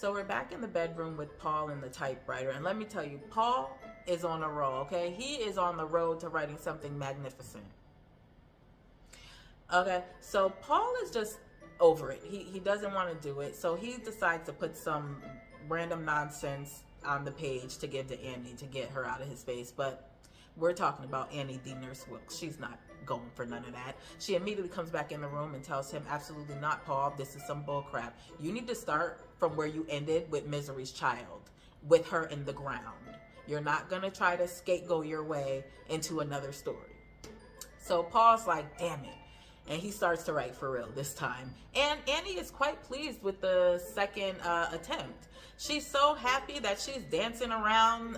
So we're back in the bedroom with Paul and the typewriter. And let me tell you, Paul is on a roll, okay? He is on the road to writing something magnificent. Okay, so Paul is just over it. He doesn't want to do it. So he decides to put some random nonsense on the page to give to Annie to get her out of his face. But we're talking about Annie D. Nurse Wilkes. She's not going for none of that. She immediately comes back in the room and tells him, absolutely not, Paul. This is some bull crap. You need to start from where you ended with Misery's child, with her in the ground. You're not going to try to scapegoat your way into another story. So Paul's like, damn it. And he starts to write for real this time. And Annie is quite pleased with the second attempt. She's so happy that she's dancing around,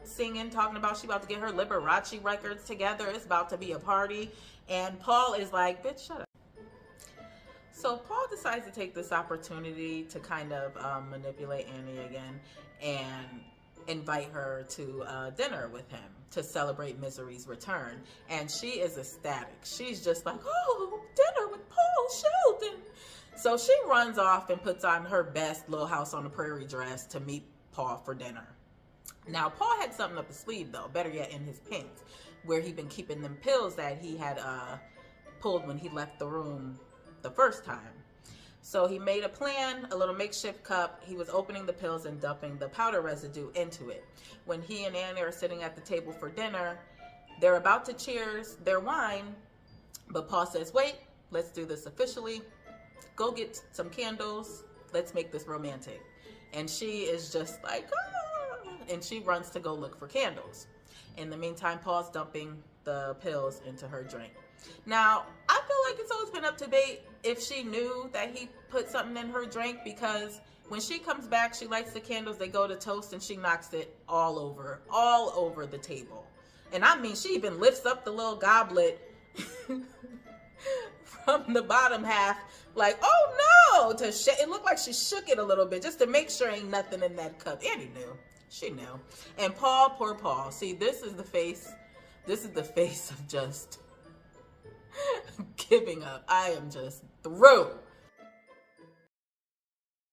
singing, talking about she's about to get her Liberace records together. It's about to be a party. And Paul is like, bitch, shut up. So Paul decides to take this opportunity to kind of manipulate Annie again and invite her to dinner with him to celebrate Misery's return. And she is ecstatic. She's just like, oh, dinner with Paul Sheldon. So she runs off and puts on her best Little House on the Prairie dress to meet Paul for dinner. Now, Paul had something up his sleeve, though, better yet in his pants, where he'd been keeping them pills that he had pulled when he left the room the first time. So he made a plan, a little makeshift cup. He was opening the pills and dumping the powder residue into it. When he and Annie are sitting at the table for dinner, they're about to cheers their wine, but Paul says, wait, let's do this officially. Go get some candles. Let's make this romantic. And she is just like, ah, and she runs to go look for candles. In the meantime, Paul's dumping the pills into her drink. Now, I feel like it's always been up to debate if she knew that he put something in her drink, because when she comes back, she lights the candles, they go to toast, and she knocks it all over the table. And I mean, she even lifts up the little goblet from the bottom half, like, oh no, it looked like she shook it a little bit just to make sure ain't nothing in that cup. Annie knew. She knew. And Paul, poor Paul. See, this is the face of just giving up. I am just through.